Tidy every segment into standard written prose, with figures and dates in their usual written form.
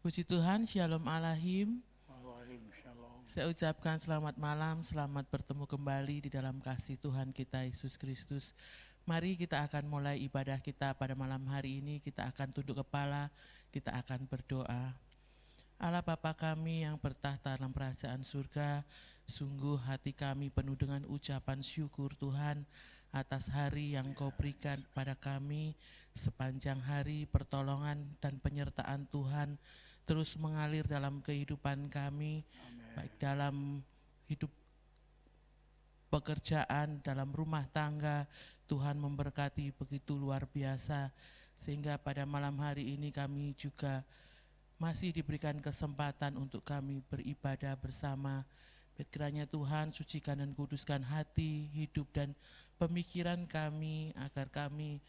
Puji Tuhan, Shalom Alahim. Alaikum Shalom. Saya ucapkan selamat malam, selamat bertemu kembali di dalam kasih Tuhan kita Yesus Kristus. Mari kita akan mulai ibadah kita pada malam hari ini, kita akan tunduk kepala, kita akan berdoa. Allah Bapa kami yang bertahta dalam kerajaan surga, sungguh hati kami penuh dengan ucapan syukur Tuhan atas hari yang Kau berikan kepada kami. Sepanjang hari pertolongan dan penyertaan Tuhan terus mengalir dalam kehidupan kami, baik dalam hidup pekerjaan, dalam rumah tangga. Tuhan memberkati begitu luar biasa, sehingga pada malam hari ini kami juga masih diberikan kesempatan untuk kami beribadah bersama. Kiranya Tuhan sucikan dan kuduskan hati, hidup dan pemikiran kami, agar kami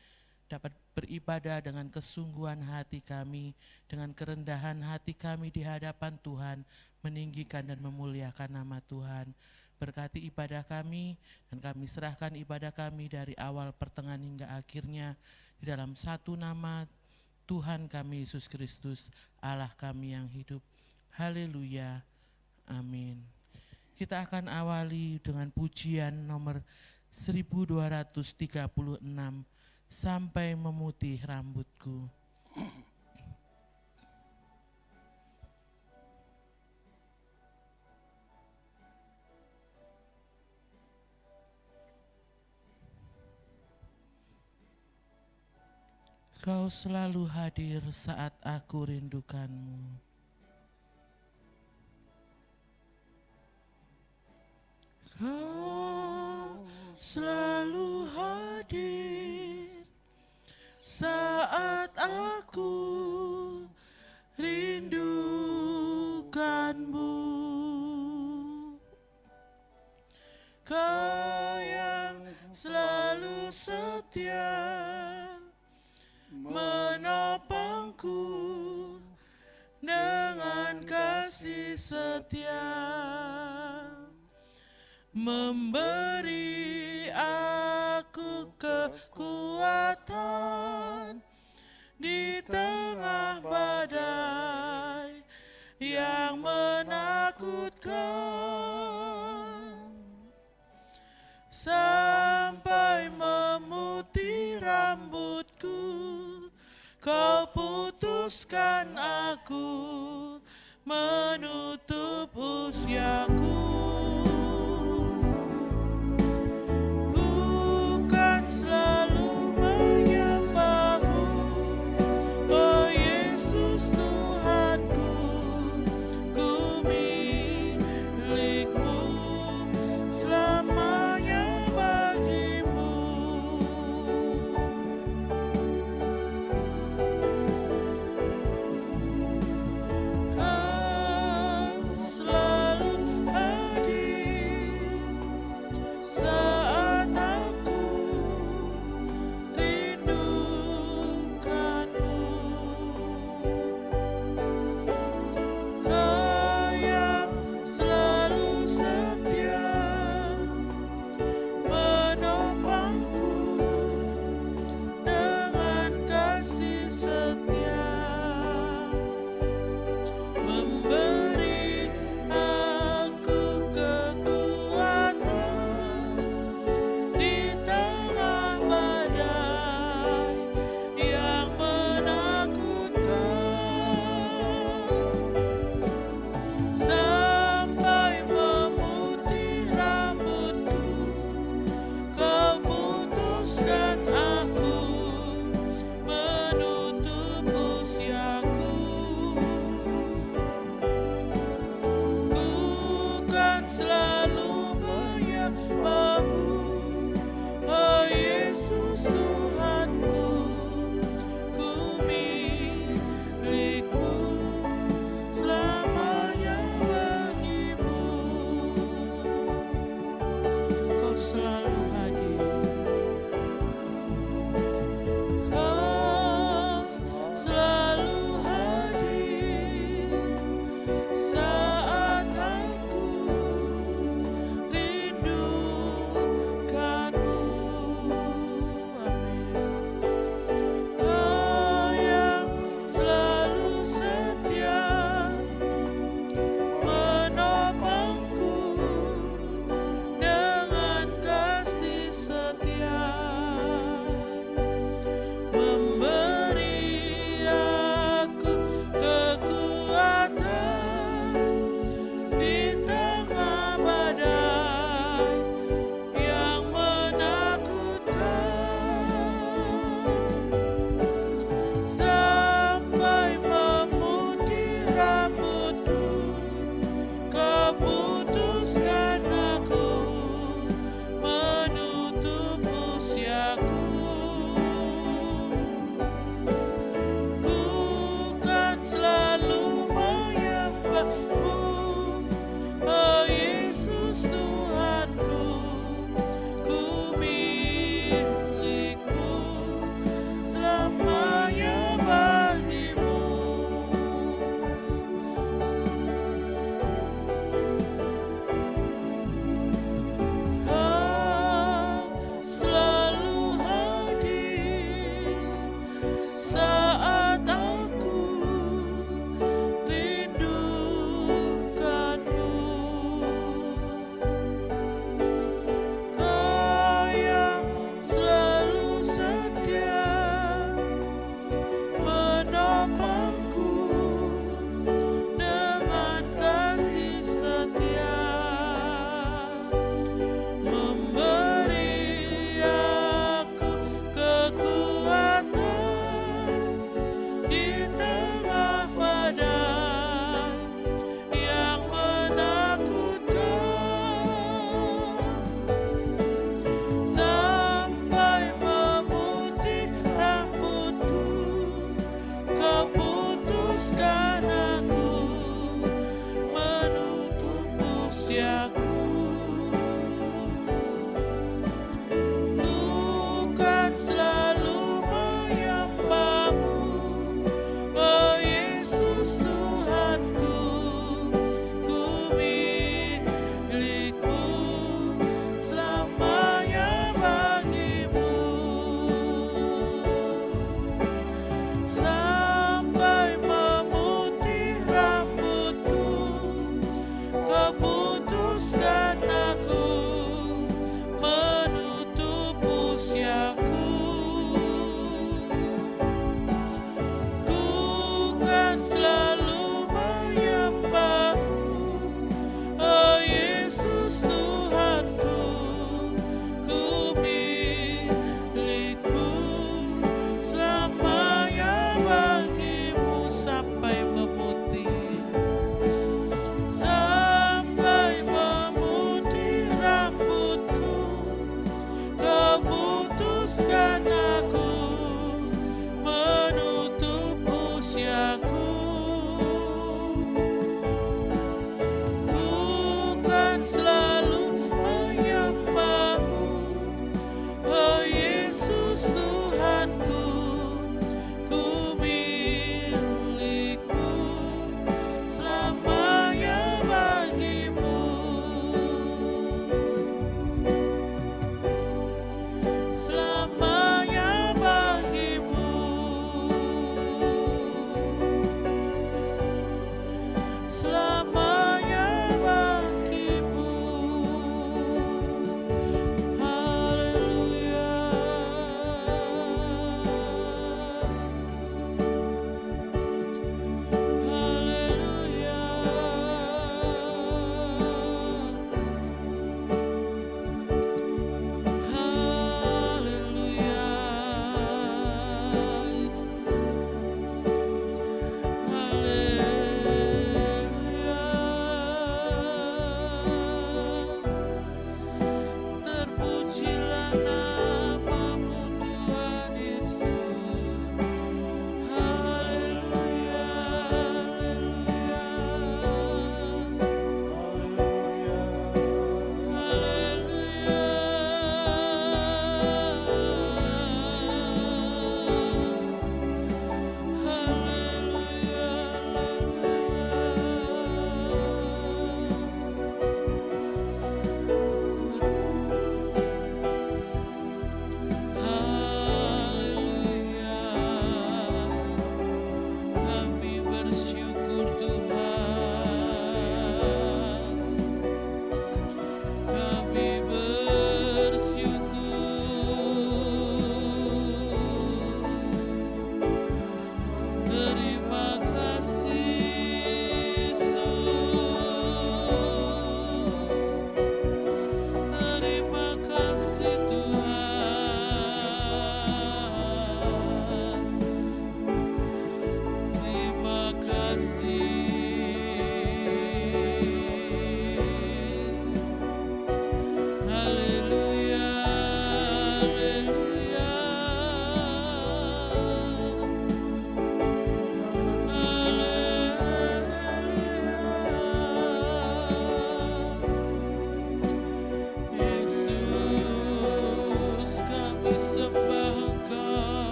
dapat beribadah dengan kesungguhan hati kami, dengan kerendahan hati kami di hadapan Tuhan, meninggikan dan memuliakan nama Tuhan. Berkati ibadah kami, dan kami serahkan ibadah kami dari awal, pertengahan hingga akhirnya di dalam satu nama Tuhan kami Yesus Kristus, Allah kami yang hidup. Haleluya, amin. Kita akan awali dengan pujian nomor 1236, Sampai Memutih Rambutku. Kau selalu hadir saat aku rindukanmu. Kau selalu hadir saat aku rindukanmu. Kau yang selalu setia menopangku dengan kasih setia, memberi aku kekuatan di tengah badai yang menakutkan, sampai memutih rambutku. Kau putuskan aku menutup usiaku. Kau selalu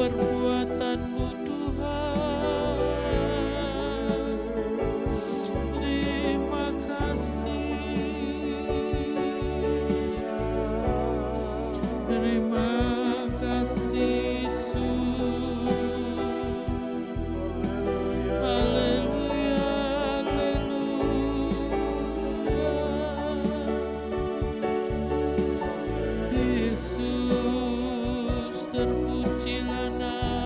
perbuatan-Mu Tuhan. Terima kasih Yesus. Haleluya, haleluya. Yesus, terpujilah nama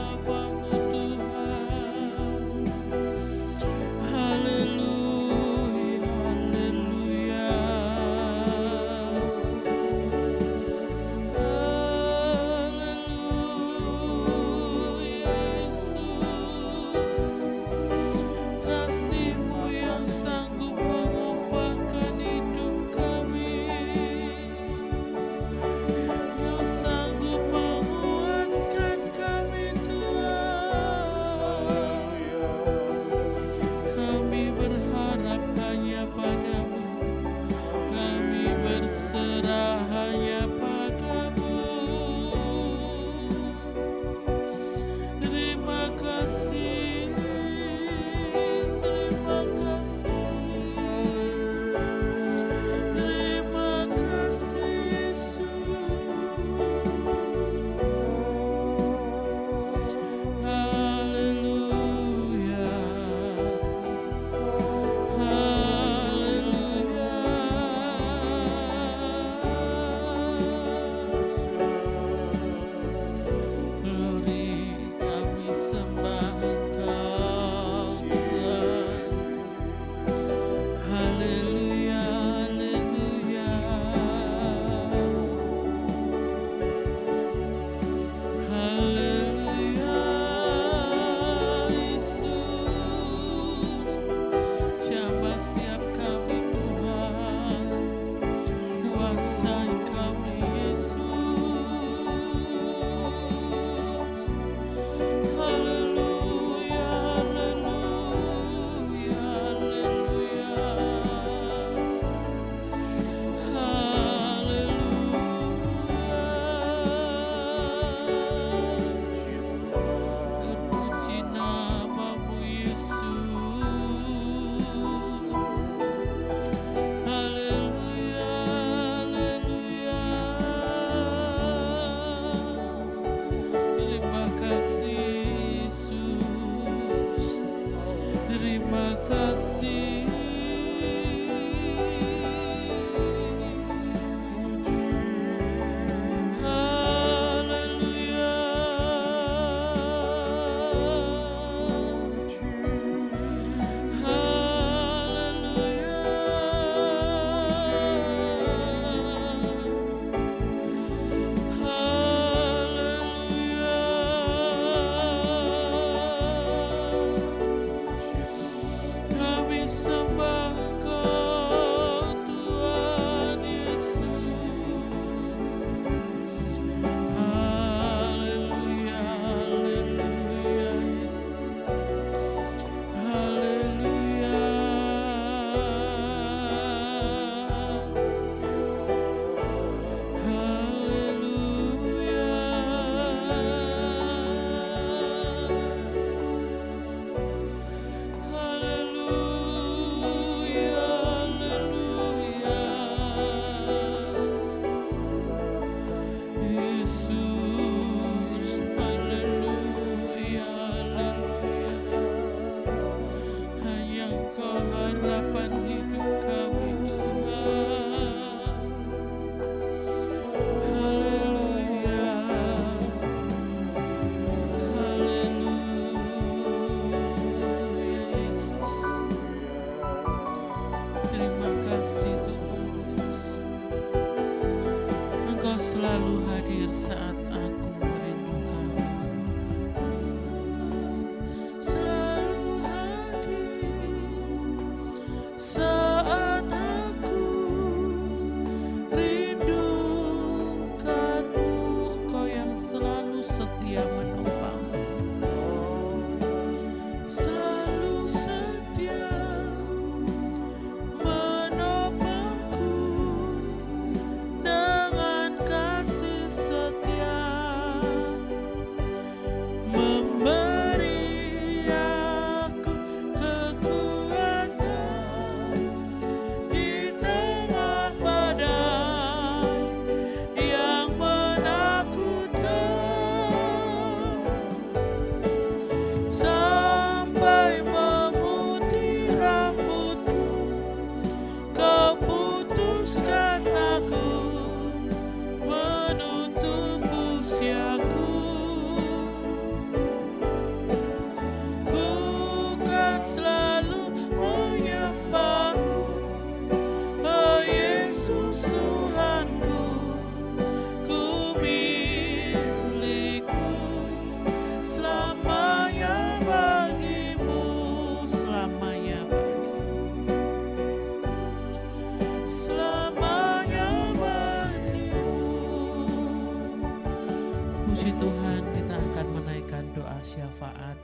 syafaat.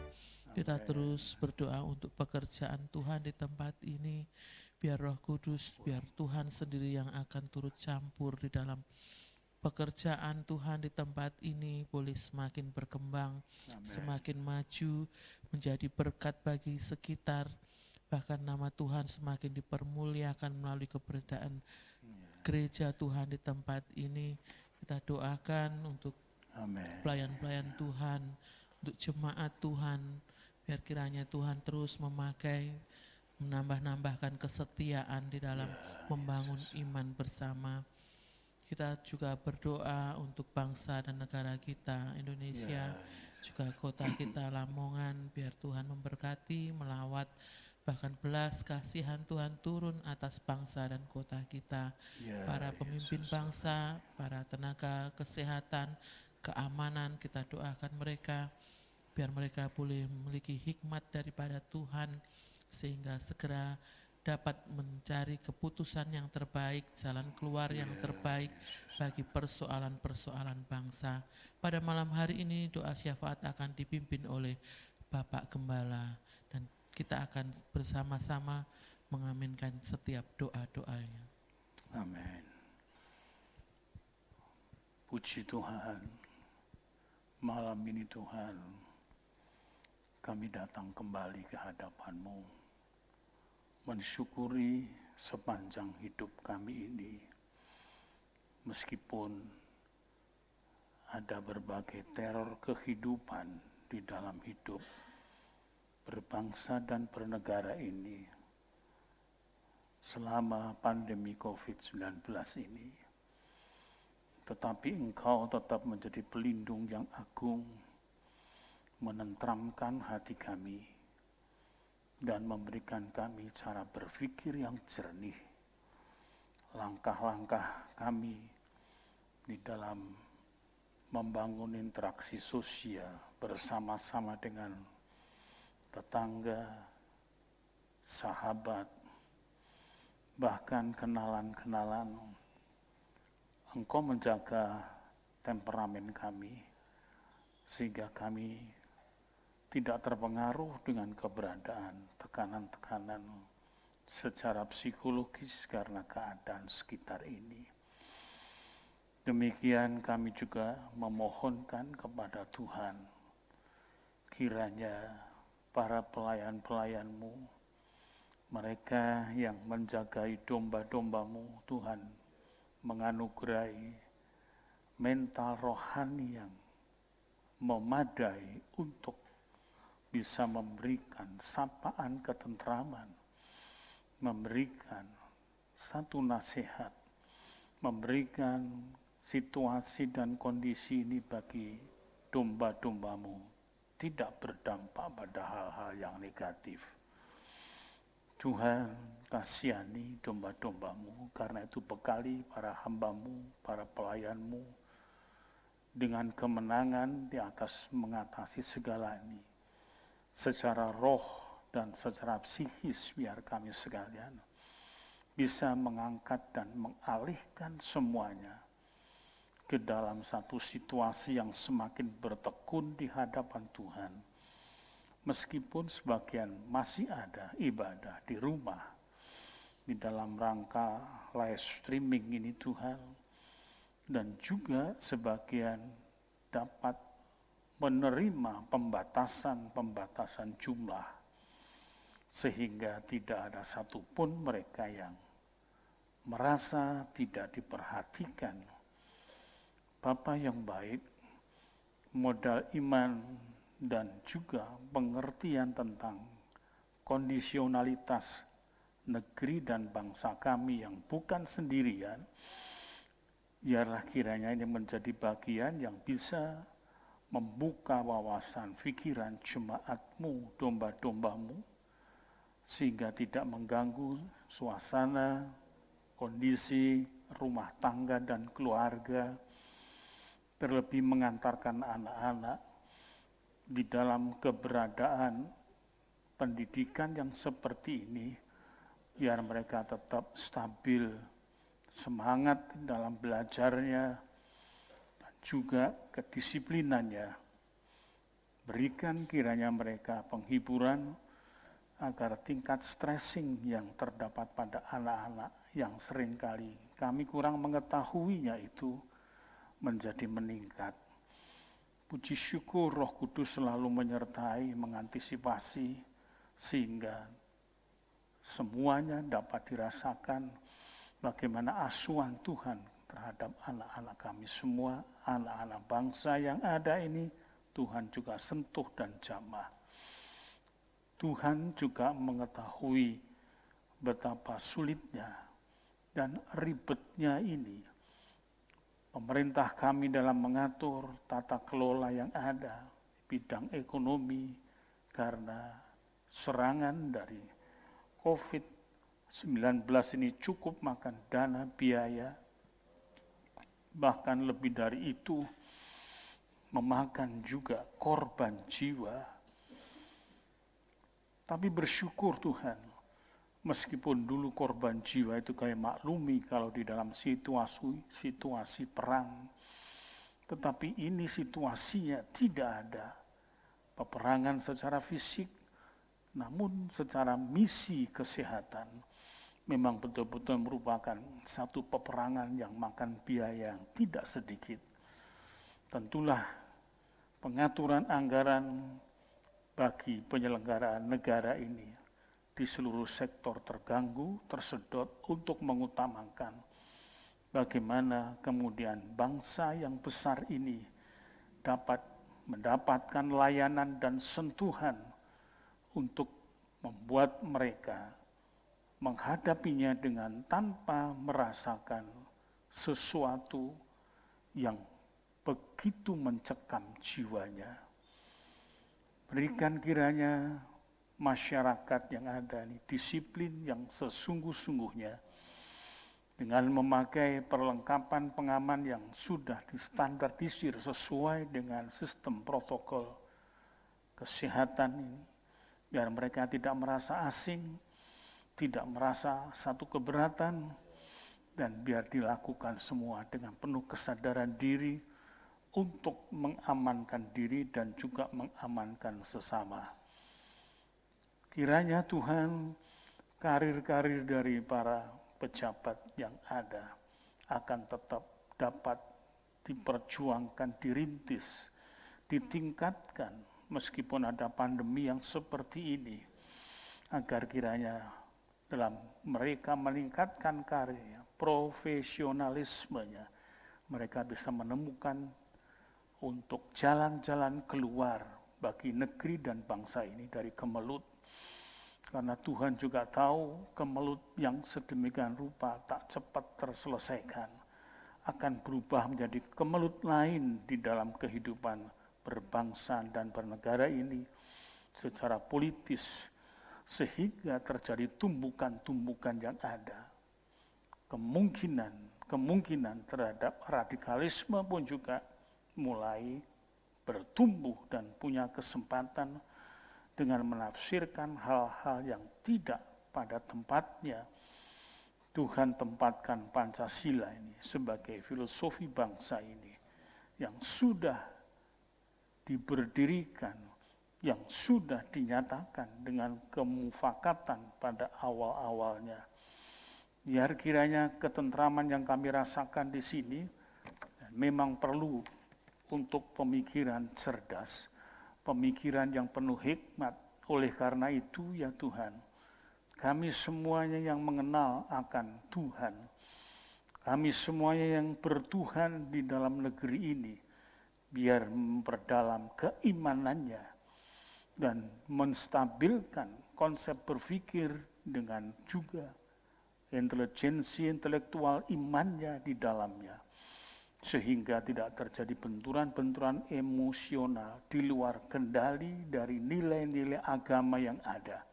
Kita terus berdoa untuk pekerjaan Tuhan di tempat ini. Biar Roh Kudus, biar Tuhan sendiri yang akan turut campur di dalam pekerjaan Tuhan di tempat ini boleh semakin berkembang, semakin maju, menjadi berkat bagi sekitar. Bahkan nama Tuhan semakin dipermuliakan melalui keberadaan gereja Tuhan di tempat ini. Kita doakan untuk pelayan-pelayan Tuhan, untuk jemaat Tuhan, biar kiranya Tuhan terus memakai, menambah-nambahkan kesetiaan di dalam membangun iman bersama. Kita juga berdoa untuk bangsa dan negara kita, Indonesia, juga kota kita Lamongan, biar Tuhan memberkati, melawat, bahkan belas kasihan Tuhan turun atas bangsa dan kota kita. Para pemimpin bangsa, para tenaga kesehatan, keamanan, kita doakan mereka, biar mereka boleh memiliki hikmat daripada Tuhan, sehingga segera dapat mencari keputusan yang terbaik, jalan keluar yang terbaik bagi persoalan-persoalan bangsa. Pada malam hari ini doa syafaat akan dipimpin oleh Bapak Gembala, dan kita akan bersama-sama mengaminkan setiap doa-doanya. Amin. Puji Tuhan, malam ini Tuhan, kami datang kembali ke hadapan-Mu, mensyukuri sepanjang hidup kami ini, meskipun ada berbagai teror kehidupan di dalam hidup berbangsa dan bernegara ini, selama pandemi COVID-19 ini. Tetapi Engkau tetap menjadi pelindung yang agung, menenteramkan hati kami, dan memberikan kami cara berpikir yang jernih. Langkah-langkah kami di dalam membangun interaksi sosial bersama-sama dengan tetangga, sahabat, bahkan kenalan-kenalan. Engkau menjaga temperamen kami, sehingga kami tidak terpengaruh dengan keberadaan tekanan-tekanan secara psikologis karena keadaan sekitar ini. Demikian kami juga memohonkan kepada Tuhan, kiranya para pelayan-pelayan-Mu, mereka yang menjagai domba-domba-Mu, Tuhan, menganugerahi mental rohani yang memadai untuk bisa memberikan sapaan ketentraman, memberikan satu nasihat, memberikan situasi dan kondisi ini bagi domba-domba-Mu tidak berdampak pada hal-hal yang negatif. Tuhan, kasihani domba-domba-Mu, karena itu bekali para hamba-Mu, para pelayan-Mu, dengan kemenangan di atas mengatasi segala ini, secara roh dan secara psikis, biar kami sekalian bisa mengangkat dan mengalihkan semuanya ke dalam satu situasi yang semakin bertekun di hadapan Tuhan. Meskipun sebagian masih ada ibadah di rumah, di dalam rangka live streaming ini Tuhan, dan juga sebagian dapat menerima pembatasan jumlah, sehingga tidak ada satupun mereka yang merasa tidak diperhatikan. Bapa yang baik, modal iman dan juga pengertian tentang kondisionalitas negeri dan bangsa kami yang bukan sendirian, biarlah kiranya ini menjadi bagian yang bisa membuka wawasan pikiran jemaat-Mu, domba-domba-Mu, sehingga tidak mengganggu suasana, kondisi rumah tangga dan keluarga, terlebih mengantarkan anak-anak di dalam keberadaan pendidikan yang seperti ini, biar mereka tetap stabil, semangat dalam belajarnya, dan juga kedisiplinannya Berikan kiranya mereka penghiburan agar tingkat stressing yang terdapat pada anak-anak yang seringkali kami kurang mengetahuinya itu menjadi meningkat. Puji syukur Roh Kudus selalu menyertai, mengantisipasi, sehingga semuanya dapat dirasakan bagaimana asuhan Tuhan terhadap anak-anak kami semua, anak-anak bangsa yang ada ini, Tuhan juga sentuh dan jamah. Tuhan juga mengetahui betapa sulitnya dan ribetnya ini pemerintah kami dalam mengatur tata kelola yang ada bidang ekonomi karena serangan dari COVID-19 ini cukup makan dana biaya, bahkan lebih dari itu memakan juga korban jiwa. Tapi bersyukur Tuhan, meskipun dulu korban jiwa itu kayak maklumi kalau di dalam situasi perang, tetapi ini situasinya tidak ada peperangan secara fisik, namun secara misi kesehatan memang betul-betul merupakan satu peperangan yang makan biaya yang tidak sedikit. Tentulah pengaturan anggaran bagi penyelenggaraan negara ini di seluruh sektor terganggu, tersedot untuk mengutamakan bagaimana kemudian bangsa yang besar ini dapat mendapatkan layanan dan sentuhan untuk membuat mereka menghadapinya dengan tanpa merasakan sesuatu yang begitu mencekam jiwanya. Berikan kiranya masyarakat yang ada ini disiplin yang sesungguh-sungguhnya dengan memakai perlengkapan pengaman yang sudah distandardisir sesuai dengan sistem protokol kesehatan ini, biar mereka tidak merasa asing, tidak merasa satu keberatan, dan biar dilakukan semua dengan penuh kesadaran diri untuk mengamankan diri dan juga mengamankan sesama. Kiranya Tuhan, karir-karir dari para pejabat yang ada akan tetap dapat diperjuangkan, dirintis, ditingkatkan meskipun ada pandemi yang seperti ini, agar kiranya dalam mereka meningkatkan karirnya, profesionalismenya, mereka bisa menemukan untuk jalan-jalan keluar bagi negeri dan bangsa ini dari kemelut. Karena Tuhan juga tahu kemelut yang sedemikian rupa tak cepat terselesaikan akan berubah menjadi kemelut lain di dalam kehidupan berbangsa dan bernegara ini secara politis, sehingga terjadi tumbukan-tumbukan yang ada. Kemungkinan terhadap radikalisme pun juga mulai bertumbuh dan punya kesempatan dengan menafsirkan hal-hal yang tidak pada tempatnya. Tuhan tempatkan Pancasila ini sebagai filosofi bangsa ini yang sudah diberdirikan, yang sudah dinyatakan dengan kemufakatan pada awal-awalnya. Biar kiranya ketentraman yang kami rasakan di sini memang perlu untuk pemikiran cerdas, pemikiran yang penuh hikmat. Oleh karena itu ya Tuhan, kami semuanya yang mengenal akan Tuhan, kami semuanya yang bertuhan di dalam negeri ini, biar memperdalam keimanannya dan menstabilkan konsep berpikir dengan juga intelijensi intelektual imannya di dalamnya, sehingga tidak terjadi benturan-benturan emosional di luar kendali dari nilai-nilai agama yang ada.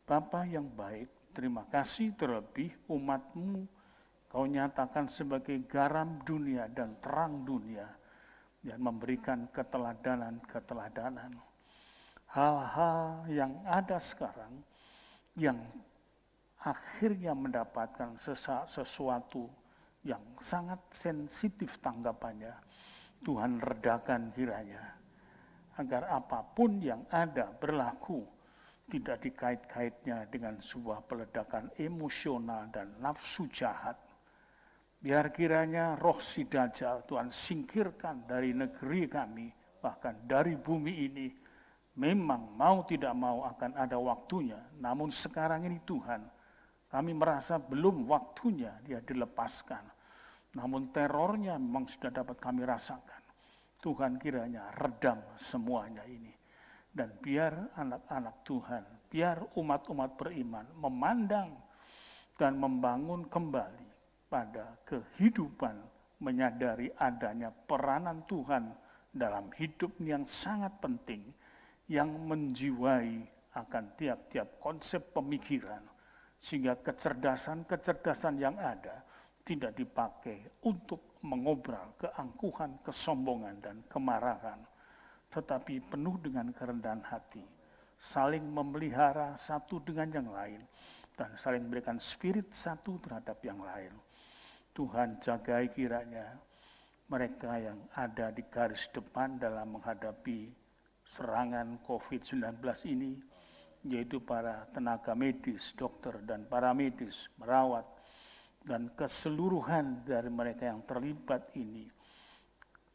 Bapa yang baik, terima kasih terlebih umat-Mu Kau nyatakan sebagai garam dunia dan terang dunia, dan memberikan keteladanan-keteladanan. Hal-hal yang ada sekarang yang akhirnya mendapatkan sesuatu yang sangat sensitif tanggapannya, Tuhan redakan kiranya, agar apapun yang ada berlaku tidak dikait-kaitnya dengan sebuah peledakan emosional dan nafsu jahat. Biar kiranya roh si Dajjal Tuhan singkirkan dari negeri kami, bahkan dari bumi ini. Memang mau tidak mau akan ada waktunya, namun sekarang ini Tuhan, kami merasa belum waktunya dia dilepaskan. Namun terornya memang sudah dapat kami rasakan. Tuhan kiranya redam semuanya ini. Dan biar anak-anak Tuhan, biar umat-umat beriman memandang dan membangun kembali pada kehidupan, menyadari adanya peranan Tuhan dalam hidup yang sangat penting, yang menjiwai akan tiap-tiap konsep pemikiran, sehingga kecerdasan-kecerdasan yang ada tidak dipakai untuk mengobral keangkuhan, kesombongan, dan kemarahan, tetapi penuh dengan kerendahan hati, saling memelihara satu dengan yang lain, dan saling memberikan spirit satu terhadap yang lain. Tuhan jagai kiranya mereka yang ada di garis depan dalam menghadapi serangan COVID-19 ini, yaitu para tenaga medis, dokter dan paramedis, merawat, dan keseluruhan dari mereka yang terlibat ini,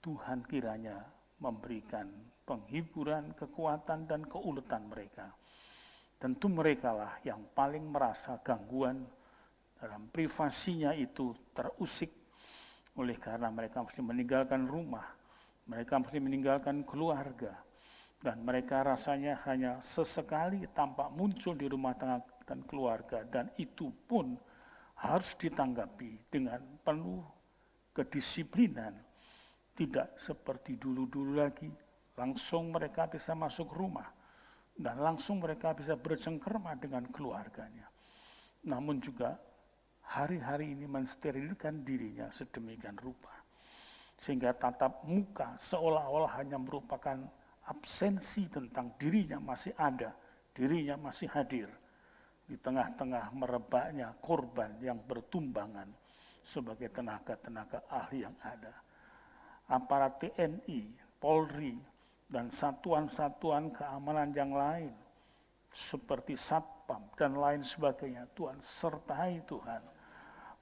Tuhan kiranya memberikan penghiburan, kekuatan, dan keuletan mereka. Tentu merekalah yang paling merasa gangguan dalam privasinya itu terusik, oleh karena mereka mesti meninggalkan rumah, mereka mesti meninggalkan keluarga, dan mereka rasanya hanya sesekali tampak muncul di rumah tangga dan keluarga, dan itu pun harus ditanggapi dengan penuh kedisiplinan. Tidak seperti dulu-dulu lagi, langsung mereka bisa masuk rumah, dan langsung mereka bisa bercengkerama dengan keluarganya. Namun juga hari-hari ini mensterilkan dirinya sedemikian rupa, sehingga tatap muka seolah-olah hanya merupakan absensi tentang dirinya masih ada, dirinya masih hadir di tengah-tengah merebaknya korban yang bertumbangan sebagai tenaga-tenaga ahli yang ada. Aparat TNI, Polri, dan satuan-satuan keamanan yang lain seperti Satpam dan lain sebagainya, Tuhan sertai Tuhan.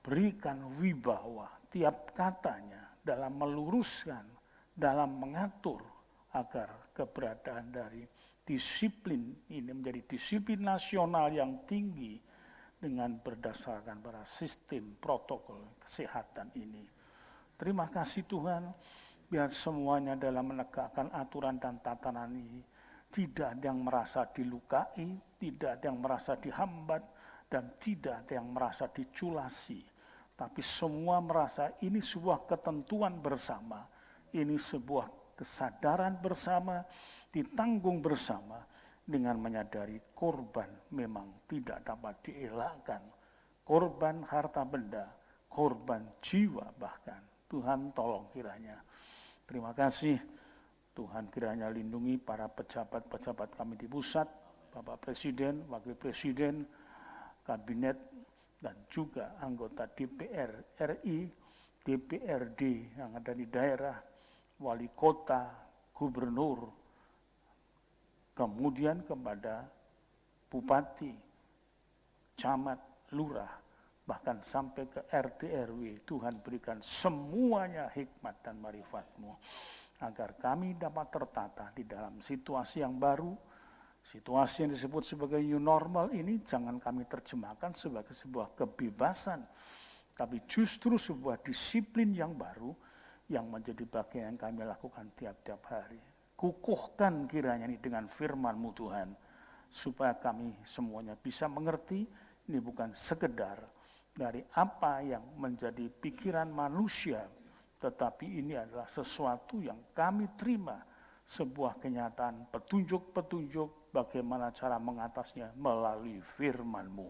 Berikan wibawa tiap katanya dalam meluruskan, dalam mengatur, agar keberadaan dari disiplin ini menjadi disiplin nasional yang tinggi dengan berdasarkan pada sistem protokol kesehatan ini. Terima kasih Tuhan, biar semuanya dalam menegakkan aturan dan tatanan ini tidak ada yang merasa dilukai, tidak ada yang merasa dihambat, dan tidak ada yang merasa diculasi. Tapi semua merasa ini sebuah ketentuan bersama, ini sebuah kesadaran bersama, ditanggung bersama, dengan menyadari korban memang tidak dapat dielakkan. Korban harta benda, korban jiwa bahkan. Tuhan tolong kiranya. Terima kasih. Tuhan kiranya lindungi para pejabat-pejabat kami di pusat, Bapak Presiden, Wakil Presiden, Kabinet, dan juga anggota DPR RI, DPRD yang ada di daerah, wali kota, gubernur, kemudian kepada bupati, camat, lurah, bahkan sampai ke RT RW. Tuhan berikan semuanya hikmat dan marifat-Mu, agar kami dapat tertata di dalam situasi yang baru. Situasi yang disebut sebagai new normal ini jangan kami terjemahkan sebagai sebuah kebebasan, tapi justru sebuah disiplin yang baru, yang menjadi bagian yang kami lakukan tiap-tiap hari. Kukuhkan kiranya ini dengan firman-Mu Tuhan, supaya kami semuanya bisa mengerti ini bukan sekedar dari apa yang menjadi pikiran manusia, tetapi ini adalah sesuatu yang kami terima, sebuah kenyataan, petunjuk-petunjuk bagaimana cara mengatasnya melalui firman-Mu.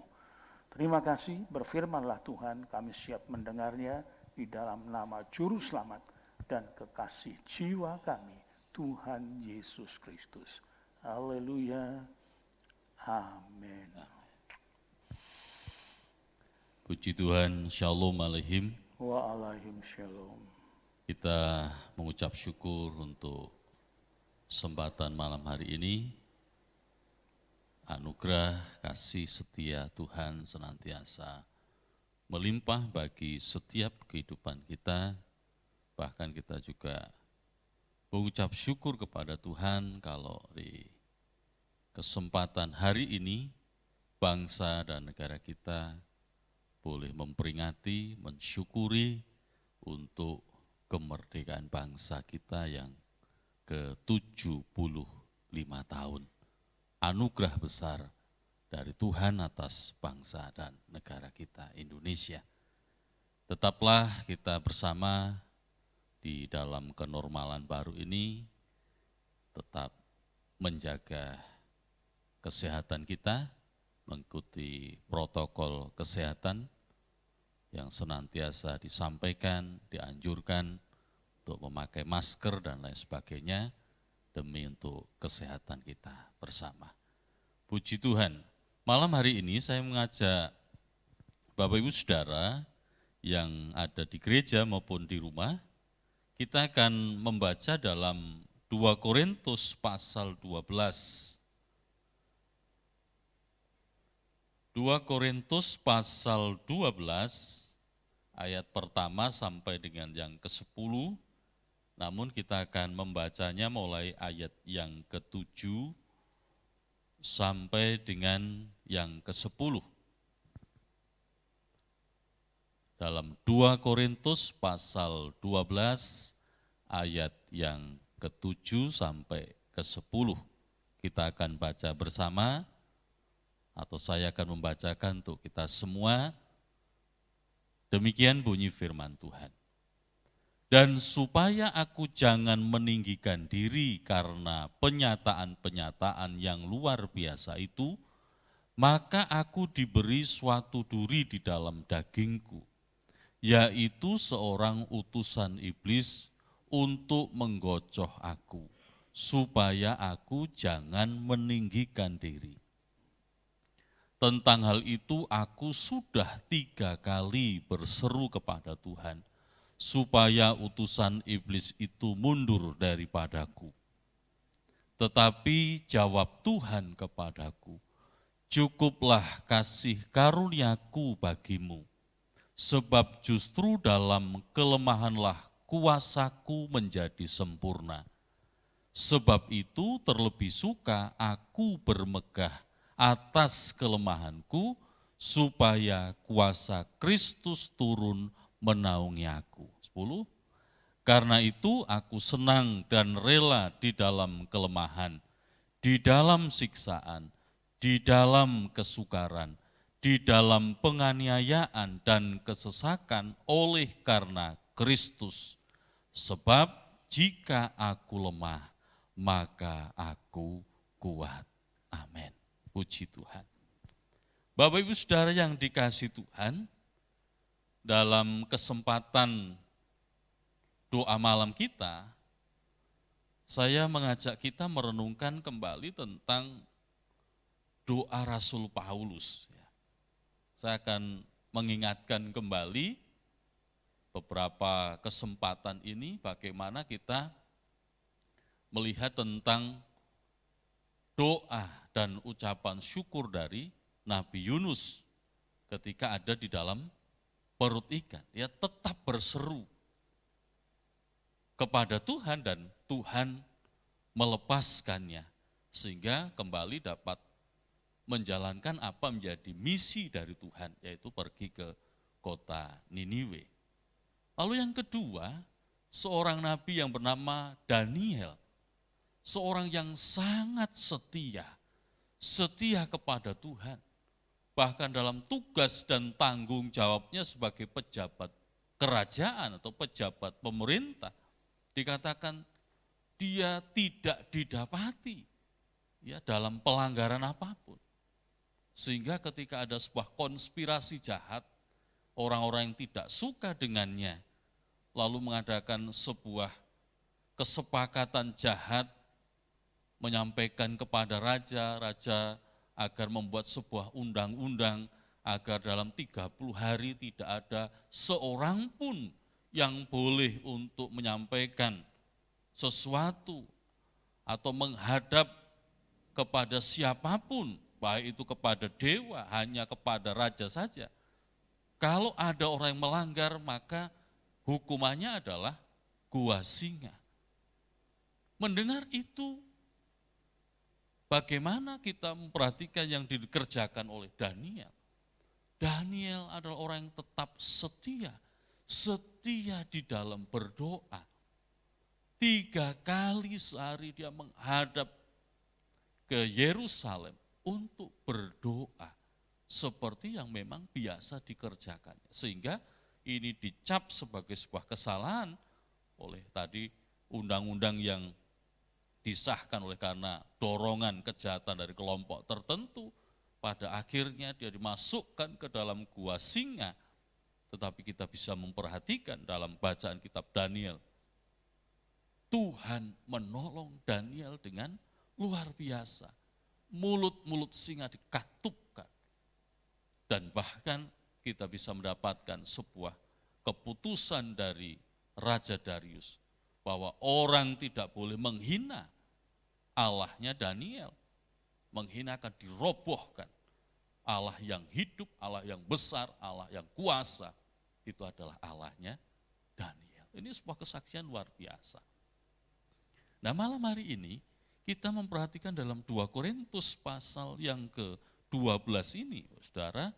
Terima kasih, berfirmanlah Tuhan, kami siap mendengarnya, di dalam nama Juru Selamat dan kekasih jiwa kami, Tuhan Yesus Kristus. Haleluya. Amin. Puji Tuhan, Shalom Aleihim. Wa alaihim shalom. Kita mengucap syukur untuk kesempatan malam hari ini, anugerah kasih setia Tuhan senantiasa melimpah bagi setiap kehidupan kita, bahkan kita juga mengucap syukur kepada Tuhan kalau di kesempatan hari ini bangsa dan negara kita boleh memperingati, mensyukuri untuk kemerdekaan bangsa kita yang ke-75 tahun. Anugerah besar dari Tuhan atas bangsa dan negara kita Indonesia. Tetaplah kita bersama di dalam kenormalan baru ini, tetap menjaga kesehatan kita, mengikuti protokol kesehatan yang senantiasa disampaikan, dianjurkan untuk memakai masker dan lain sebagainya demi untuk kesehatan kita bersama. Puji Tuhan, malam hari ini saya mengajak Bapak Ibu Saudara yang ada di gereja maupun di rumah, kita akan membaca dalam 2 Korintus pasal 12. 2 Korintus pasal 12 ayat pertama sampai dengan yang ke-10, namun kita akan membacanya mulai ayat yang ke-7 sampai dengan yang ke-10. Dalam 2 Korintus pasal 12 ayat yang ke-7 sampai ke-10. Kita akan baca bersama, atau saya akan membacakan untuk kita semua. Demikian bunyi firman Tuhan. Dan supaya aku jangan meninggikan diri karena penyataan-penyataan yang luar biasa itu, maka aku diberi suatu duri di dalam dagingku, yaitu seorang utusan iblis untuk menggocoh aku, supaya aku jangan meninggikan diri. Tentang hal itu aku sudah 3 kali berseru kepada Tuhan, supaya utusan iblis itu mundur daripadaku. Tetapi jawab Tuhan kepadaku, cukuplah kasih karuniaku bagimu, sebab justru dalam kelemahanlah kuasaku menjadi sempurna. Sebab itu terlebih suka aku bermegah atas kelemahanku, supaya kuasa Kristus turun menaungi aku. 10. Karena itu aku senang dan rela di dalam kelemahan, di dalam siksaan, di dalam kesukaran, di dalam penganiayaan dan kesesakan oleh karena Kristus. Sebab jika aku lemah, maka aku kuat. Amin. Puji Tuhan. Bapak Ibu Saudara yang dikasihi Tuhan, dalam kesempatan doa malam kita, saya mengajak kita merenungkan kembali tentang doa Rasul Paulus. Saya akan mengingatkan kembali beberapa kesempatan ini bagaimana kita melihat tentang doa dan ucapan syukur dari Nabi Yunus ketika ada di dalam perut ikan. Dia tetap berseru kepada Tuhan dan Tuhan melepaskannya sehingga kembali dapat menjalankan apa menjadi misi dari Tuhan, yaitu pergi ke kota Niniwe. Lalu yang kedua, seorang nabi yang bernama Daniel, seorang yang sangat setia kepada Tuhan. Bahkan dalam tugas dan tanggung jawabnya sebagai pejabat kerajaan atau pejabat pemerintah, dikatakan dia tidak didapati ya dalam pelanggaran apapun. Sehingga ketika ada sebuah konspirasi jahat, orang-orang yang tidak suka dengannya, lalu mengadakan sebuah kesepakatan jahat, menyampaikan kepada raja agar membuat sebuah undang-undang, agar dalam 30 hari tidak ada seorang pun yang boleh untuk menyampaikan sesuatu atau menghadap kepada siapapun, baik itu kepada dewa, hanya kepada raja saja. Kalau ada orang yang melanggar, maka hukumannya adalah gua singa. Mendengar itu, bagaimana kita memperhatikan yang dikerjakan oleh Daniel? Daniel adalah orang yang tetap setia di dalam berdoa. 3 kali sehari dia menghadap ke Yerusalem untuk berdoa seperti yang memang biasa dikerjakannya. Sehingga ini dicap sebagai sebuah kesalahan oleh tadi undang-undang yang disahkan oleh karena dorongan kejahatan dari kelompok tertentu. Pada akhirnya dia dimasukkan ke dalam gua singa. Tetapi kita bisa memperhatikan dalam bacaan kitab Daniel, Tuhan menolong Daniel dengan luar biasa. Mulut-mulut singa dikatupkan. Dan bahkan kita bisa mendapatkan sebuah keputusan dari Raja Darius, bahwa orang tidak boleh menghina Allahnya Daniel. Menghina akan dirobohkan. Allah yang hidup, Allah yang besar, Allah yang kuasa, itu adalah Allahnya Daniel. Ini sebuah kesaksian luar biasa. Nah, malam hari ini kita memperhatikan dalam 2 Korintus pasal yang ke-12 ini, saudara,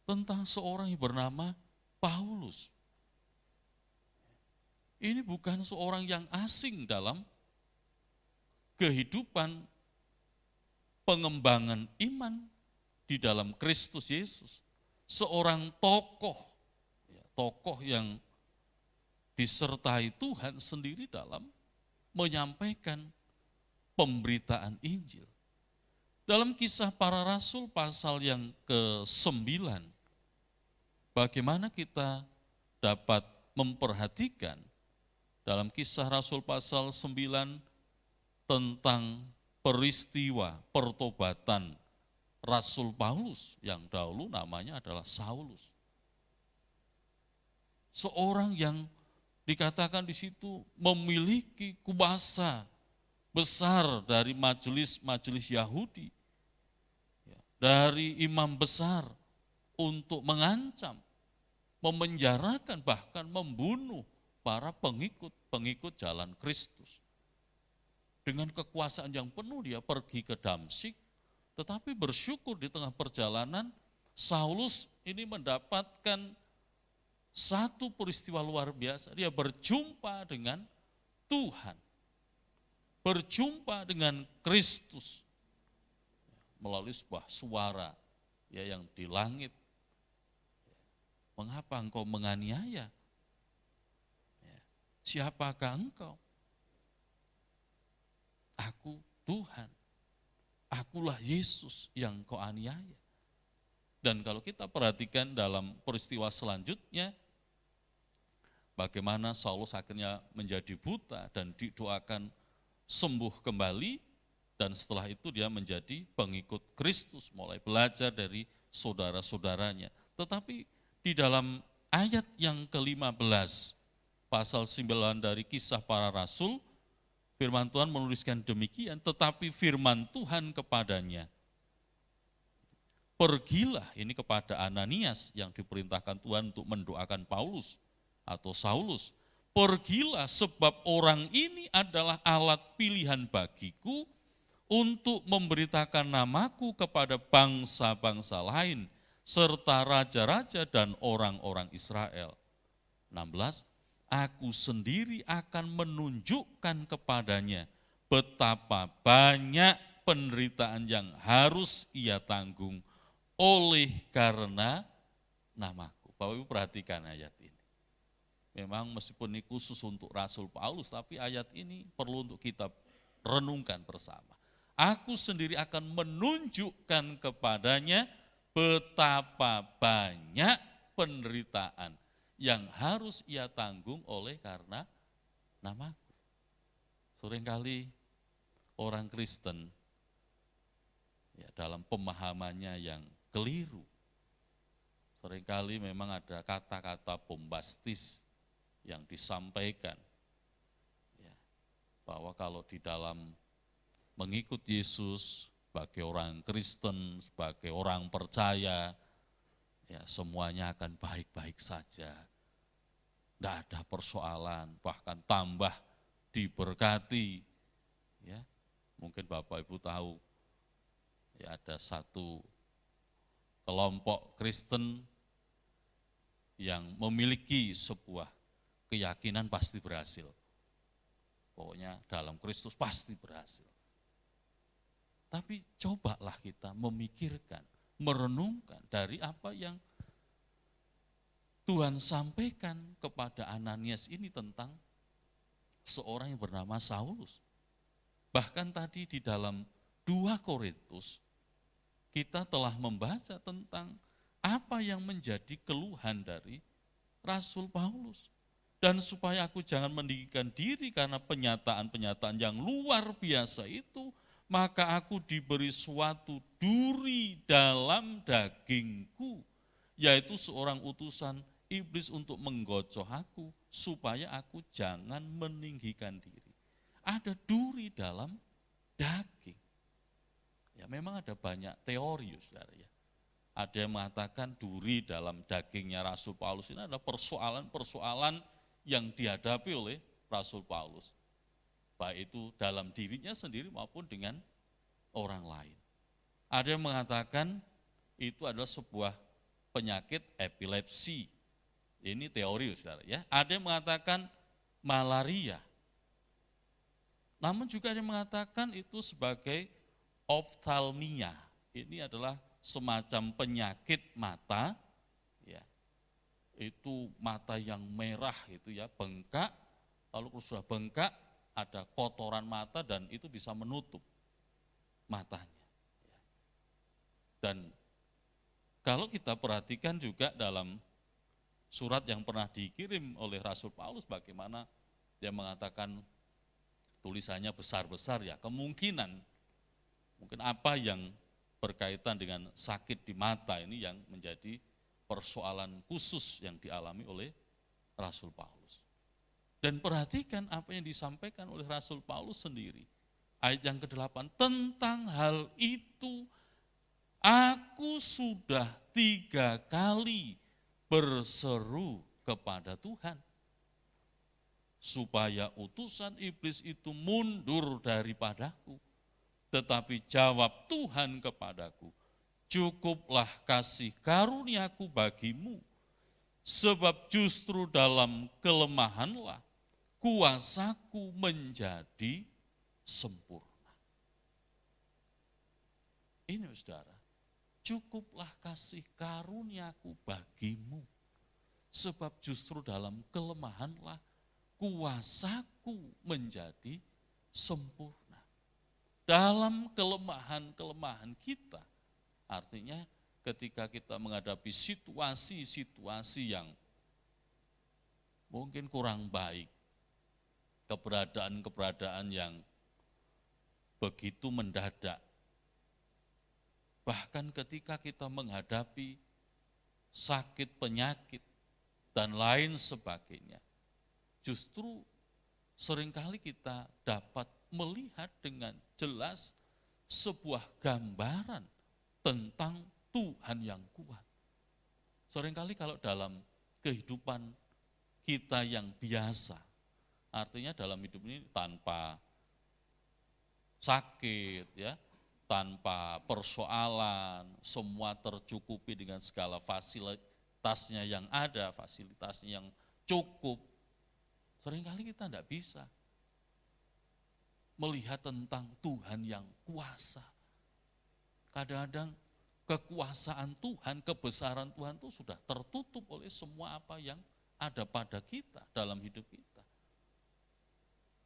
tentang seorang yang bernama Paulus. Ini bukan seorang yang asing dalam kehidupan pengembangan iman di dalam Kristus Yesus. Seorang tokoh yang disertai Tuhan sendiri dalam menyampaikan pemberitaan Injil. Dalam Kisah Para Rasul pasal yang ke-9, bagaimana kita dapat memperhatikan dalam Kisah Rasul pasal 9 tentang peristiwa pertobatan Rasul Paulus yang dahulu namanya adalah Saulus. Seorang yang dikatakan di situ memiliki kuasa besar dari majelis Yahudi, dari imam besar untuk mengancam, memenjarakan, bahkan membunuh para pengikut jalan Kristus. Dengan kekuasaan yang penuh dia pergi ke Damsyik, tetapi bersyukur di tengah perjalanan Saulus ini mendapatkan satu peristiwa luar biasa. Dia berjumpa dengan Tuhan, berjumpa dengan Kristus melalui sebuah suara yang di langit. Mengapa engkau menganiaya? Siapakah engkau? Aku Tuhan. Akulah Yesus yang kau aniaya. Dan kalau kita perhatikan dalam peristiwa selanjutnya, bagaimana Saulus akhirnya menjadi buta dan didoakan sembuh kembali, dan setelah itu dia menjadi pengikut Kristus, mulai belajar dari saudara-saudaranya. Tetapi di dalam ayat yang ke-15, pasal 9 dari Kisah Para Rasul, firman Tuhan menuliskan demikian, tetapi firman Tuhan kepadanya, pergilah, ini kepada Ananias yang diperintahkan Tuhan untuk mendoakan Paulus atau Saulus. Pergilah sebab orang ini adalah alat pilihan bagiku untuk memberitakan namaku kepada bangsa-bangsa lain serta raja-raja dan orang-orang Israel. 16, aku sendiri akan menunjukkan kepadanya betapa banyak penderitaan yang harus ia tanggung oleh karena namaku. Bapak Ibu perhatikan ayat ini. Memang meskipun ini khusus untuk Rasul Paulus, tapi ayat ini perlu untuk kita renungkan bersama. Aku sendiri akan menunjukkan kepadanya betapa banyak penderitaan yang harus ia tanggung oleh karena namaku. Seringkali orang Kristen dalam pemahamannya yang keliru, seringkali memang ada kata-kata bombastis yang disampaikan, bahwa kalau di dalam mengikut Yesus sebagai orang Kristen, sebagai orang percaya, ya semuanya akan baik-baik saja. Tidak ada persoalan, bahkan tambah diberkati. Ya, mungkin Bapak Ibu tahu, ya ada satu kelompok Kristen yang memiliki sebuah keyakinan pasti berhasil. Pokoknya dalam Kristus pasti berhasil. Tapi cobalah kita memikirkan, merenungkan dari apa yang Tuhan sampaikan kepada Ananias ini tentang seorang yang bernama Saulus. Bahkan tadi di dalam 2 Korintus, kita telah membaca tentang apa yang menjadi keluhan dari Rasul Paulus. Dan supaya aku jangan meninggikan diri karena penyataan-penyataan yang luar biasa itu, maka aku diberi suatu duri dalam dagingku, yaitu seorang utusan iblis untuk menggocoh aku, supaya aku jangan meninggikan diri. Ada duri dalam daging. Ya memang ada banyak teori, saudara ya. Ada yang mengatakan duri dalam dagingnya Rasul Paulus ini adalah persoalan-persoalan yang dihadapi oleh Rasul Paulus. Baik itu dalam dirinya sendiri maupun dengan orang lain. Ada yang mengatakan itu adalah sebuah penyakit epilepsi. Ini teori, saudara ya. Ada yang mengatakan malaria. Namun juga ada yang mengatakan itu sebagai oftalmia. Ini adalah semacam penyakit mata, ya. Itu mata yang merah itu ya, bengkak, lalu kalau sudah bengkak ada kotoran mata dan itu bisa menutup matanya. Dan kalau kita perhatikan juga dalam surat yang pernah dikirim oleh Rasul Paulus, bagaimana dia mengatakan tulisannya besar-besar ya, kemungkinan mungkin apa yang berkaitan dengan sakit di mata ini yang menjadi persoalan khusus yang dialami oleh Rasul Paulus. Dan perhatikan apa yang disampaikan oleh Rasul Paulus sendiri. Ayat yang ke-8, tentang hal itu aku sudah 3 kali berseru kepada Tuhan, supaya utusan iblis itu mundur daripadaku. Tetapi jawab Tuhan kepadaku, cukuplah kasih karuniaku bagimu, sebab justru dalam kelemahanlah kuasaku menjadi sempurna. Ini saudara, cukuplah kasih karuniaku bagimu, sebab justru dalam kelemahanlah kuasaku menjadi sempurna. Dalam kelemahan-kelemahan kita, artinya ketika kita menghadapi situasi-situasi yang mungkin kurang baik, keberadaan-keberadaan yang begitu mendadak, bahkan ketika kita menghadapi sakit, penyakit, dan lain sebagainya, justru seringkali kita dapat melihat dengan jelas sebuah gambaran tentang Tuhan yang kuat. Seringkali kalau dalam kehidupan kita yang biasa, artinya dalam hidup ini tanpa sakit, ya, tanpa persoalan, semua tercukupi dengan segala fasilitasnya yang ada, fasilitasnya yang cukup. Seringkali kita tidak bisa melihat tentang Tuhan yang kuasa. Kadang-kadang kekuasaan Tuhan, kebesaran Tuhan itu sudah tertutup oleh semua apa yang ada pada kita dalam hidup kita.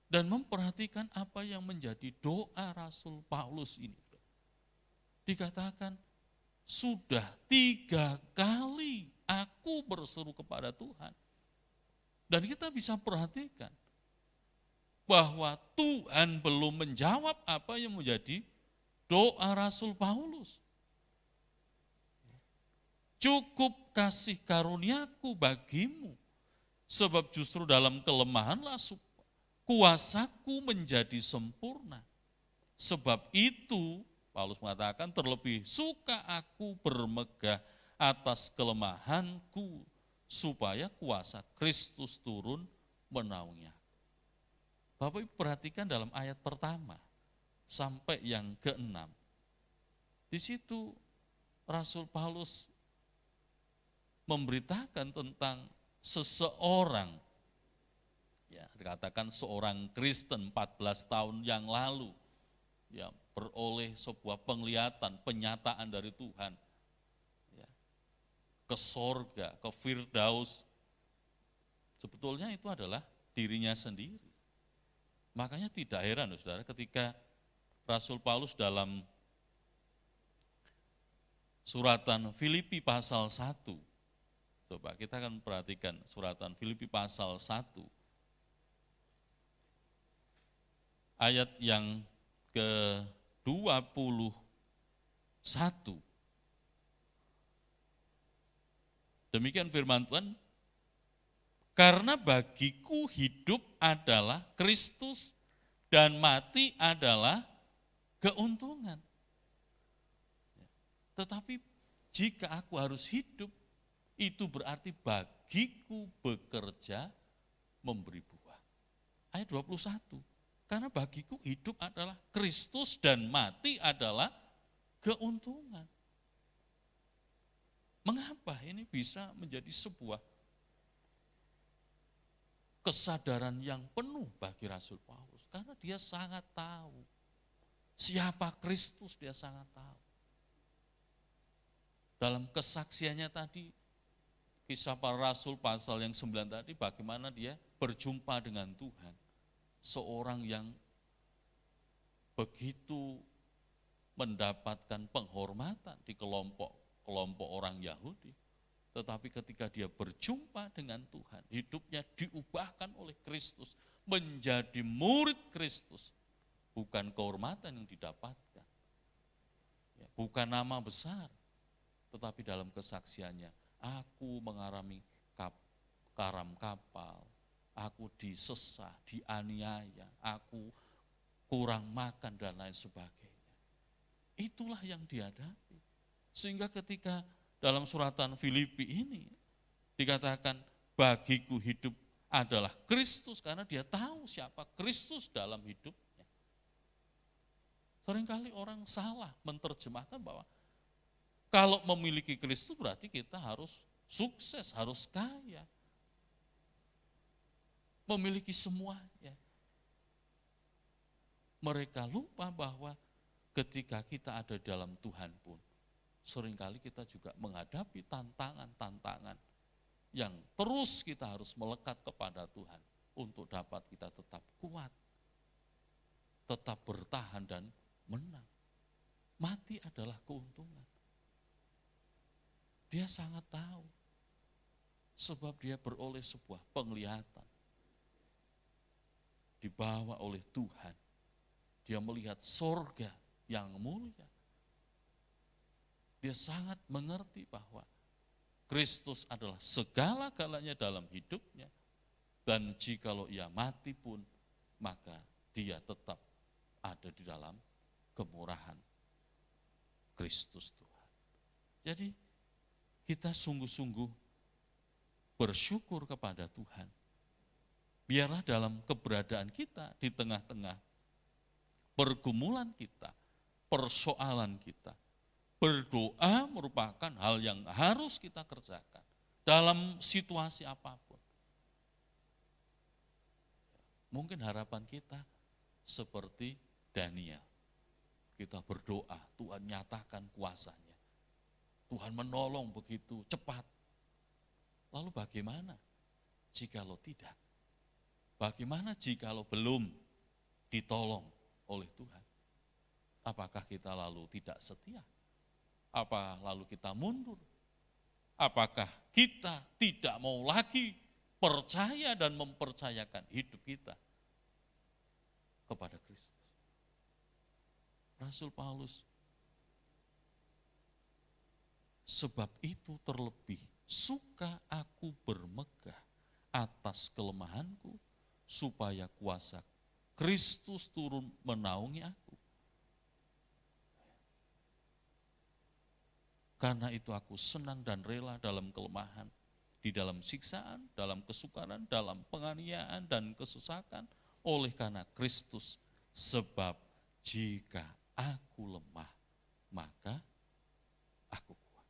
Dan memperhatikan apa yang menjadi doa Rasul Paulus ini. Dikatakan, sudah 3 kali aku berseru kepada Tuhan. Dan kita bisa perhatikan bahwa Tuhan belum menjawab apa yang menjadi doa Rasul Paulus. Cukup kasih karuniaku bagimu, sebab justru dalam kelemahanlah kuasaku menjadi sempurna. Sebab itu, Paulus mengatakan, terlebih suka aku bermegah atas kelemahanku, supaya kuasa Kristus turun menaungi aku. Bapak Ibu perhatikan dalam ayat pertama sampai yang ke-6. Di situ Rasul Paulus memberitakan tentang seseorang, ya dikatakan seorang Kristen 14 tahun yang lalu, ya beroleh sebuah penglihatan, penyataan dari Tuhan, ya, ke sorga, ke Firdaus. Sebetulnya itu adalah dirinya sendiri. Makanya tidak heran, saudara, ketika Rasul Paulus dalam suratan Filipi pasal 1, coba kita akan perhatikan suratan Filipi pasal 1, ayat yang ke-21. Demikian firman Tuhan, karena bagiku hidup adalah Kristus dan mati adalah keuntungan. Tetapi jika aku harus hidup, itu berarti bagiku bekerja memberi buah. Ayat 21, karena bagiku hidup adalah Kristus dan mati adalah keuntungan. Mengapa ini bisa menjadi sebuah kesadaran yang penuh bagi Rasul Paulus? Karena dia sangat tahu siapa Kristus, dia sangat tahu. Dalam kesaksiannya tadi, kisah para rasul pasal yang 9 tadi, bagaimana dia berjumpa dengan Tuhan. Seorang yang begitu mendapatkan penghormatan di kelompok orang Yahudi. Tetapi ketika dia berjumpa dengan Tuhan, hidupnya diubahkan oleh Kristus, menjadi murid Kristus. Bukan kehormatan yang didapatkan, bukan nama besar, tetapi dalam kesaksiannya, aku mengalami karam kapal, aku disesah, dianiaya, aku kurang makan dan lain sebagainya. Itulah yang dihadapi. Sehingga ketika dalam suratan Filipi ini dikatakan bagiku hidup adalah Kristus, karena dia tahu siapa Kristus dalam hidupnya. Seringkali orang salah menerjemahkan bahwa kalau memiliki Kristus berarti kita harus sukses, harus kaya, memiliki semuanya. Mereka lupa bahwa ketika kita ada dalam Tuhan pun, seringkali kita juga menghadapi tantangan-tantangan yang terus kita harus melekat kepada Tuhan untuk dapat kita tetap kuat, tetap bertahan dan menang. Mati adalah keuntungan. Dia sangat tahu, sebab dia beroleh sebuah penglihatan, dibawa oleh Tuhan. Dia melihat sorga yang mulia. Dia sangat mengerti bahwa Kristus adalah segala-galanya dalam hidupnya. Dan jikalau ia mati pun, maka dia tetap ada di dalam kemurahan Kristus Tuhan. Jadi kita sungguh-sungguh bersyukur kepada Tuhan. Biarlah dalam keberadaan kita di tengah-tengah pergumulan kita, persoalan kita, berdoa merupakan hal yang harus kita kerjakan dalam situasi apapun. Mungkin harapan kita seperti Daniel. Kita berdoa, Tuhan nyatakan kuasanya. Tuhan menolong begitu cepat. Lalu bagaimana jikalau tidak? Bagaimana jikalau belum ditolong oleh Tuhan? Apakah kita lalu tidak setia? Apa lalu kita mundur? Apakah kita tidak mau lagi percaya dan mempercayakan hidup kita kepada Kristus? Rasul Paulus, sebab itu terlebih suka aku bermegah atas kelemahanku, supaya kuasa Kristus turun menaungi aku. Karena itu aku senang dan rela dalam kelemahan, di dalam siksaan, dalam kesukaran, dalam penganiayaan dan kesesakan, oleh karena Kristus. Sebab jika aku lemah, maka aku kuat.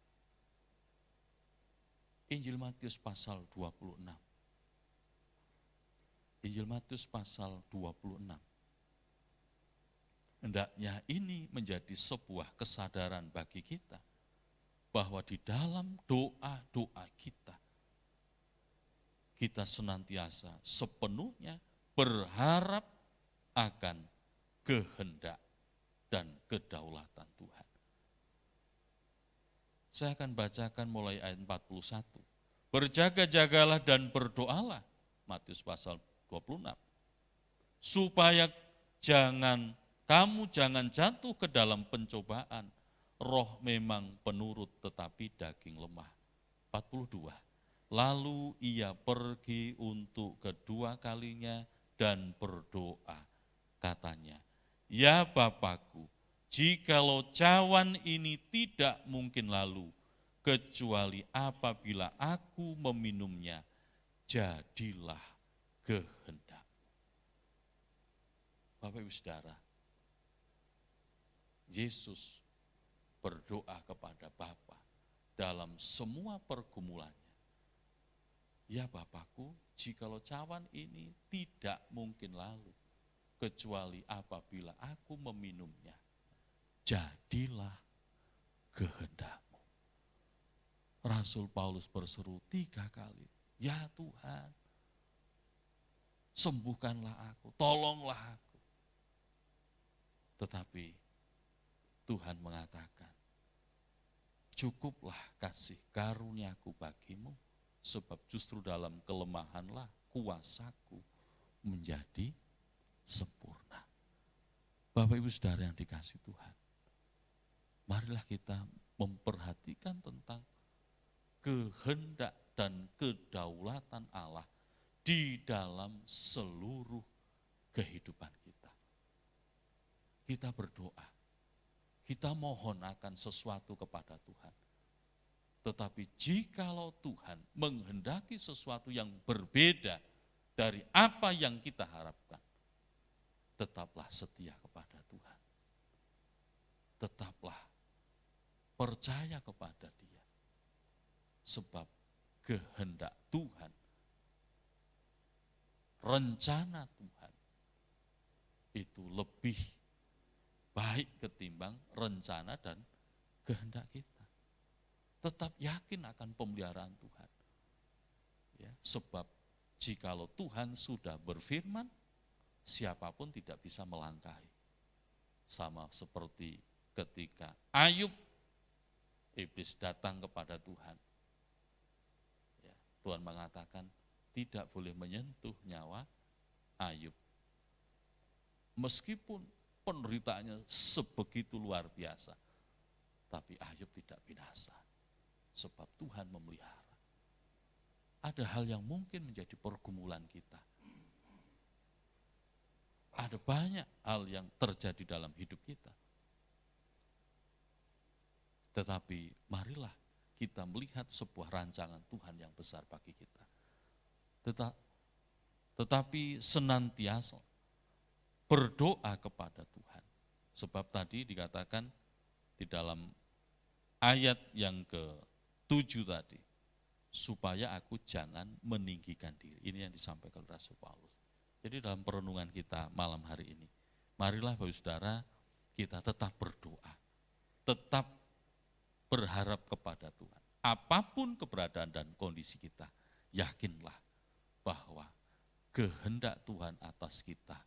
Injil Matius pasal 26. Injil Matius pasal 26. Hendaknya ini menjadi sebuah kesadaran bagi kita, bahwa di dalam doa-doa kita senantiasa sepenuhnya berharap akan kehendak dan kedaulatan Tuhan. Saya akan bacakan mulai ayat 41. Berjaga-jagalah dan berdoalah, Matius pasal 26. Supaya kamu jangan jatuh ke dalam pencobaan. Roh memang penurut tetapi daging lemah. 42. Lalu ia pergi untuk kedua kalinya dan berdoa. Katanya, ya Bapakku, jikalau cawan ini tidak mungkin lalu, kecuali apabila aku meminumnya, jadilah kehendak. Bapak Ibu Saudara, Yesus berdoa kepada Bapa dalam semua pergumulannya. Ya Bapakku, jikalau cawan ini tidak mungkin lalu, kecuali apabila aku meminumnya, jadilah kehendak-Mu. Rasul Paulus berseru 3 kali, ya Tuhan, sembuhkanlah aku, tolonglah aku. Tetapi Tuhan mengatakan, cukuplah kasih karuniaku bagimu, sebab justru dalam kelemahanlah kuasaku menjadi sempurna. Bapak Ibu Saudara yang dikasihi Tuhan, marilah kita memperhatikan tentang kehendak dan kedaulatan Allah di dalam seluruh kehidupan kita. Kita berdoa, kita mohon akan sesuatu kepada Tuhan. Tetapi jikalau Tuhan menghendaki sesuatu yang berbeda dari apa yang kita harapkan, tetaplah setia kepada Tuhan. Tetaplah percaya kepada Dia. Sebab kehendak Tuhan, rencana Tuhan, itu lebih baik ketimbang rencana dan kehendak kita. Tetap yakin akan pemeliharaan Tuhan. Ya, sebab jikalau Tuhan sudah berfirman, siapapun tidak bisa melangkahi. Sama seperti ketika Ayub, iblis datang kepada Tuhan. Ya, Tuhan mengatakan tidak boleh menyentuh nyawa Ayub. Meskipun penderitaannya sebegitu luar biasa, tapi Ayub tidak binasa. Sebab Tuhan memelihara. Ada hal yang mungkin menjadi pergumulan kita. Ada banyak hal yang terjadi dalam hidup kita. Tetapi marilah kita melihat sebuah rancangan Tuhan yang besar bagi kita. Tetapi senantiasa berdoa kepada Tuhan. Sebab tadi dikatakan di dalam ayat yang ke-7 tadi, supaya aku jangan meninggikan diri. Ini yang disampaikan Rasul Paulus. Jadi dalam perenungan kita malam hari ini, marilah Bapak Saudara kita tetap berdoa, tetap berharap kepada Tuhan. Apapun keberadaan dan kondisi kita, yakinlah bahwa kehendak Tuhan atas kita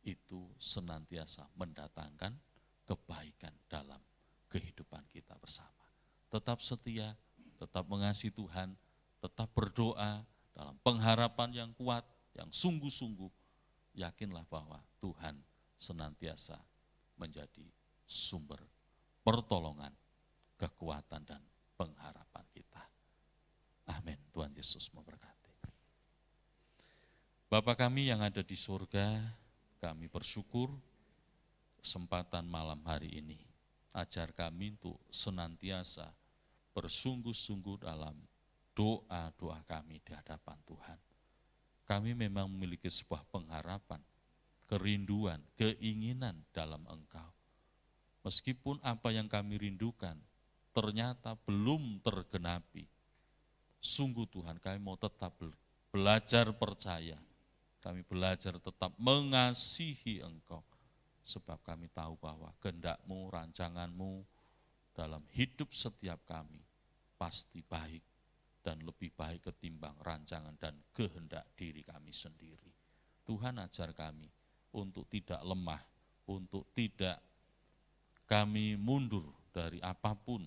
itu senantiasa mendatangkan kebaikan dalam kehidupan kita bersama. Tetap setia, tetap mengasihi Tuhan, tetap berdoa dalam pengharapan yang kuat, yang sungguh-sungguh, yakinlah bahwa Tuhan senantiasa menjadi sumber pertolongan, kekuatan, dan pengharapan kita. Amin. Tuhan Yesus memberkati. Bapa kami yang ada di surga, kami bersyukur kesempatan malam hari ini. Ajar kami untuk senantiasa bersungguh-sungguh dalam doa-doa kami di hadapan Tuhan. Kami memang memiliki sebuah pengharapan, kerinduan, keinginan dalam Engkau. Meskipun apa yang kami rindukan ternyata belum tergenapi, sungguh Tuhan kami mau tetap belajar percaya, kami belajar tetap mengasihi Engkau, sebab kami tahu bahwa kehendak-Mu, rancangan-Mu dalam hidup setiap kami pasti baik dan lebih baik ketimbang rancangan dan kehendak diri kami sendiri. Tuhan ajar kami untuk tidak lemah, untuk tidak kami mundur dari apapun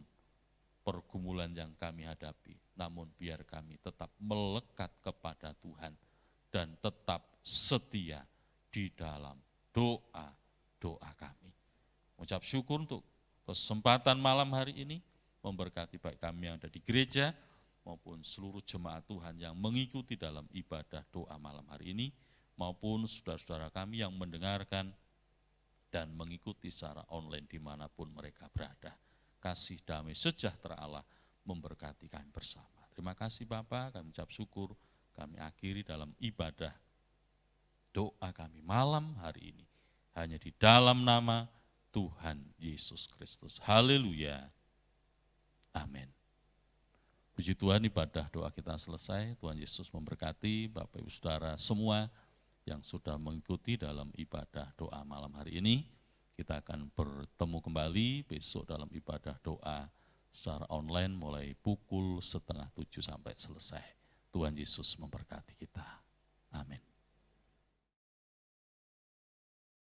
pergumulan yang kami hadapi, namun biar kami tetap melekat kepada Tuhan dan tetap setia di dalam doa kami. Ucap syukur untuk kesempatan malam hari ini, memberkati baik kami yang ada di gereja maupun seluruh jemaat Tuhan yang mengikuti dalam ibadah doa malam hari ini, maupun saudara-saudara kami yang mendengarkan dan mengikuti secara online dimanapun mereka berada. Kasih damai sejahtera Allah memberkati kami bersama. Terima kasih Bapa, kami ucap syukur, kami akhiri dalam ibadah doa kami malam hari ini. Hanya di dalam nama Tuhan Yesus Kristus. Haleluya. Amin. Puji Tuhan, ibadah doa kita selesai. Tuhan Yesus memberkati Bapak Ibu Saudara semua yang sudah mengikuti dalam ibadah doa malam hari ini. Kita akan bertemu kembali besok dalam ibadah doa secara online mulai pukul 6:30 sampai selesai. Tuhan Yesus memberkati kita.